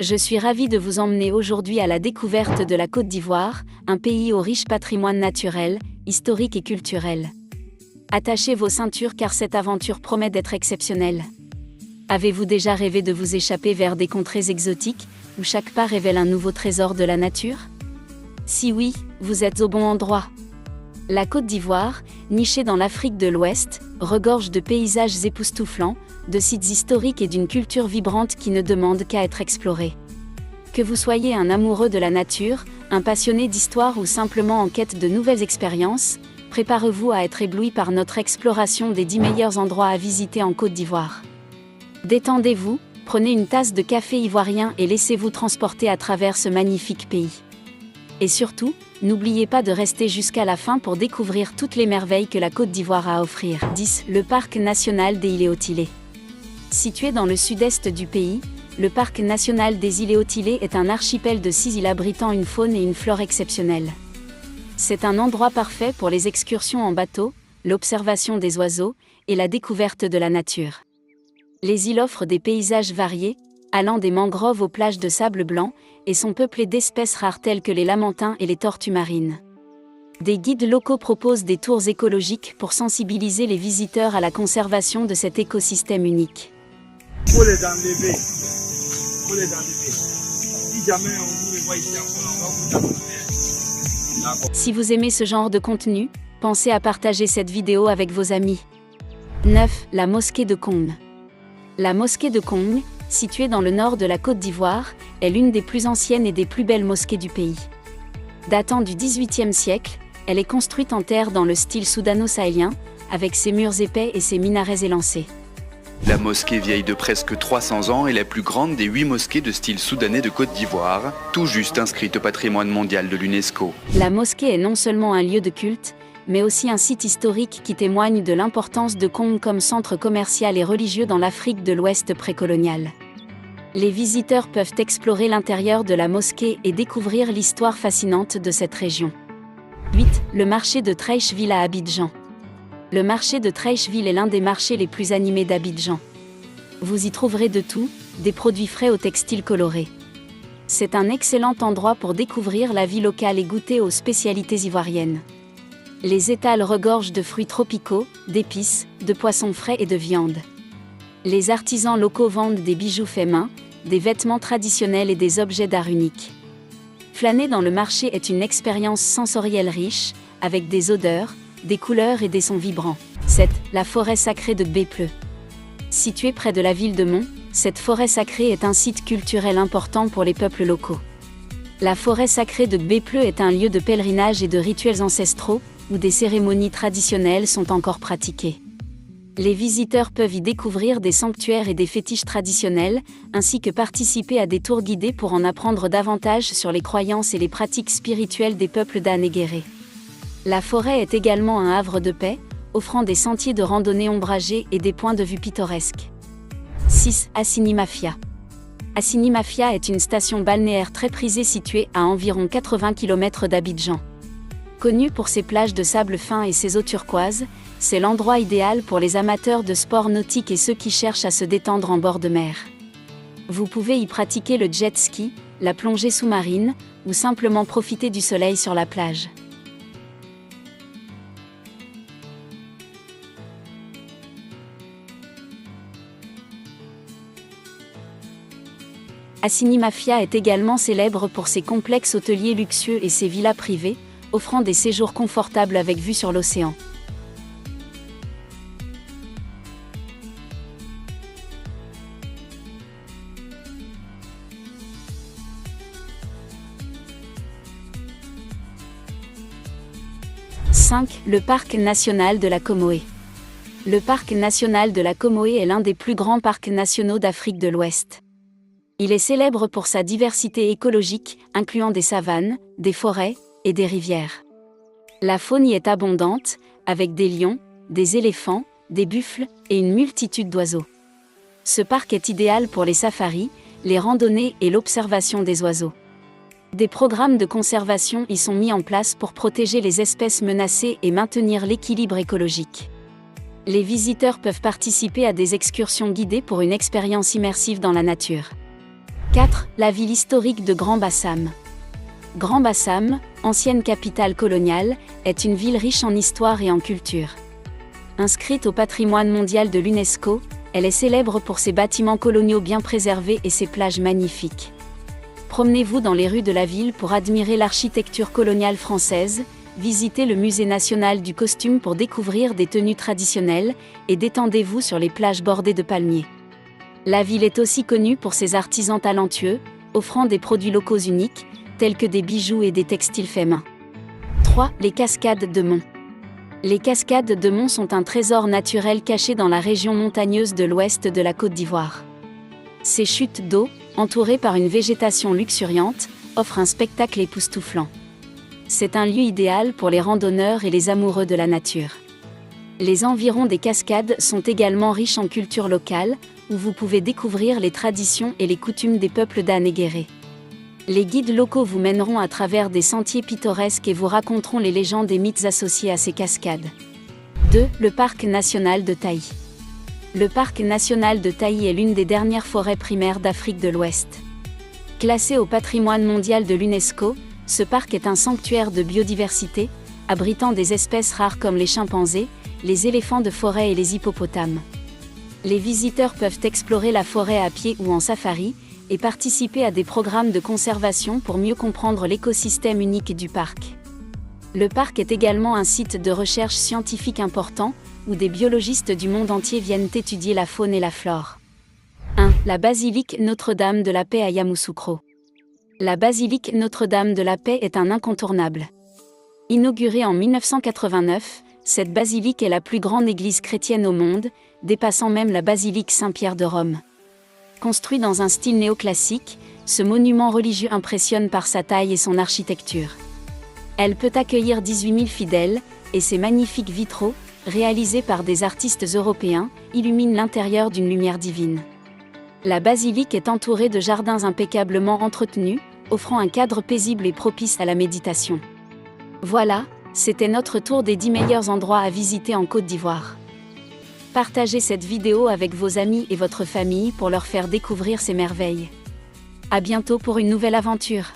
Je suis ravie de vous emmener aujourd'hui à la découverte de la Côte d'Ivoire, un pays au riche patrimoine naturel, historique et culturel. Attachez vos ceintures car cette aventure promet d'être exceptionnelle. Avez-vous déjà rêvé de vous échapper vers des contrées exotiques, où chaque pas révèle un nouveau trésor de la nature? Si oui, vous êtes au bon endroit. La Côte d'Ivoire, nichée dans l'Afrique de l'Ouest, regorge de paysages époustouflants, de sites historiques et d'une culture vibrante qui ne demande qu'à être explorée. Que vous soyez un amoureux de la nature, un passionné d'histoire ou simplement en quête de nouvelles expériences, préparez-vous à être ébloui par notre exploration des 10 meilleurs endroits à visiter en Côte d'Ivoire. Détendez-vous, prenez une tasse de café ivoirien et laissez-vous transporter à travers ce magnifique pays. Et surtout, n'oubliez pas de rester jusqu'à la fin pour découvrir toutes les merveilles que la Côte d'Ivoire a à offrir. 10. Le parc national des Îles-et-Otilés. Situé dans le sud-est du pays, le parc national des Îles-et-Otilés est un archipel de 6 îles abritant une faune et une flore exceptionnelles. C'est un endroit parfait pour les excursions en bateau, l'observation des oiseaux et la découverte de la nature. Les îles offrent des paysages variés, allant des mangroves aux plages de sable blanc, et sont peuplées d'espèces rares telles que les lamantins et les tortues marines. Des guides locaux proposent des tours écologiques pour sensibiliser les visiteurs à la conservation de cet écosystème unique. Faut les enlever. Si jamais on vous les voit ici encore, on va vous enlever. Si vous aimez ce genre de contenu, pensez à partager cette vidéo avec vos amis. 9. La mosquée de Kong. La mosquée de Kong, située dans le nord de la Côte d'Ivoire, est l'une des plus anciennes et des plus belles mosquées du pays. Datant du XVIIIe siècle, elle est construite en terre dans le style soudano-sahélien, avec ses murs épais et ses minarets élancés. La mosquée vieille de presque 300 ans est la plus grande des 8 mosquées de style soudanais de Côte d'Ivoire, tout juste inscrite au patrimoine mondial de l'UNESCO. La mosquée est non seulement un lieu de culte, mais aussi un site historique qui témoigne de l'importance de Kong comme centre commercial et religieux dans l'Afrique de l'Ouest précoloniale. Les visiteurs peuvent explorer l'intérieur de la mosquée et découvrir l'histoire fascinante de cette région. 8. Le marché de Treichville à Abidjan. Le marché de Treichville est l'un des marchés les plus animés d'Abidjan. Vous y trouverez de tout, des produits frais aux textiles colorés. C'est un excellent endroit pour découvrir la vie locale et goûter aux spécialités ivoiriennes. Les étals regorgent de fruits tropicaux, d'épices, de poissons frais et de viande. Les artisans locaux vendent des bijoux faits main, des vêtements traditionnels et des objets d'art uniques. Flâner dans le marché est une expérience sensorielle riche, avec des odeurs, des couleurs et des sons vibrants. 7. La forêt sacrée de Bépleu. Située près de la ville de Mont, cette forêt sacrée est un site culturel important pour les peuples locaux. La forêt sacrée de Bépleu est un lieu de pèlerinage et de rituels ancestraux, où des cérémonies traditionnelles sont encore pratiquées. Les visiteurs peuvent y découvrir des sanctuaires et des fétiches traditionnels, ainsi que participer à des tours guidés pour en apprendre davantage sur les croyances et les pratiques spirituelles des peuples d'Anéguéré. La forêt est également un havre de paix, offrant des sentiers de randonnée ombragés et des points de vue pittoresques. 6. Assini Mafia. Assini Mafia est une station balnéaire très prisée située à environ 80 km d'Abidjan. Connue pour ses plages de sable fin et ses eaux turquoises, c'est l'endroit idéal pour les amateurs de sports nautiques et ceux qui cherchent à se détendre en bord de mer. Vous pouvez y pratiquer le jet ski, la plongée sous-marine, ou simplement profiter du soleil sur la plage. Assini Mafia est également célèbre pour ses complexes hôteliers luxueux et ses villas privées, offrant des séjours confortables avec vue sur l'océan. « 5. Le parc national de la Comoé. Le parc national de la Comoé est l'un des plus grands parcs nationaux d'Afrique de l'Ouest. Il est célèbre pour sa diversité écologique, incluant des savanes, des forêts, et des rivières. La faune y est abondante, avec des lions, des éléphants, des buffles et une multitude d'oiseaux. Ce parc est idéal pour les safaris, les randonnées et l'observation des oiseaux. Des programmes de conservation y sont mis en place pour protéger les espèces menacées et maintenir l'équilibre écologique. Les visiteurs peuvent participer à des excursions guidées pour une expérience immersive dans la nature. 4. La ville historique de Grand Bassam. Grand Bassam, ancienne capitale coloniale, est une ville riche en histoire et en culture. Inscrite au patrimoine mondial de l'UNESCO, elle est célèbre pour ses bâtiments coloniaux bien préservés et ses plages magnifiques. Promenez-vous dans les rues de la ville pour admirer l'architecture coloniale française, visitez le musée national du costume pour découvrir des tenues traditionnelles, et détendez-vous sur les plages bordées de palmiers. La ville est aussi connue pour ses artisans talentueux, offrant des produits locaux uniques, tels que des bijoux et des textiles faits main. 3. Les cascades de Mont. Les cascades de Mont sont un trésor naturel caché dans la région montagneuse de l'ouest de la Côte d'Ivoire. Ces chutes d'eau, entourées par une végétation luxuriante, offrent un spectacle époustouflant. C'est un lieu idéal pour les randonneurs et les amoureux de la nature. Les environs des cascades sont également riches en culture locale, où vous pouvez découvrir les traditions et les coutumes des peuples d'Anéguéré. Les guides locaux vous mèneront à travers des sentiers pittoresques et vous raconteront les légendes et mythes associés à ces cascades. 2. Le parc national de Taï. Le parc national de Taï est l'une des dernières forêts primaires d'Afrique de l'Ouest. Classé au patrimoine mondial de l'UNESCO, ce parc est un sanctuaire de biodiversité, abritant des espèces rares comme les chimpanzés, les éléphants de forêt et les hippopotames. Les visiteurs peuvent explorer la forêt à pied ou en safari, et participer à des programmes de conservation pour mieux comprendre l'écosystème unique du parc. Le parc est également un site de recherche scientifique important, où des biologistes du monde entier viennent étudier la faune et la flore. 1. La basilique Notre-Dame de la Paix à Yamoussoukro. La basilique Notre-Dame de la Paix est un incontournable. Inaugurée en 1989, cette basilique est la plus grande église chrétienne au monde, dépassant même la basilique Saint-Pierre de Rome. Construit dans un style néoclassique, ce monument religieux impressionne par sa taille et son architecture. Elle peut accueillir 18 000 fidèles, et ses magnifiques vitraux, réalisés par des artistes européens, illuminent l'intérieur d'une lumière divine. La basilique est entourée de jardins impeccablement entretenus, offrant un cadre paisible et propice à la méditation. Voilà, c'était notre tour des 10 meilleurs endroits à visiter en Côte d'Ivoire. Partagez cette vidéo avec vos amis et votre famille pour leur faire découvrir ces merveilles. À bientôt pour une nouvelle aventure.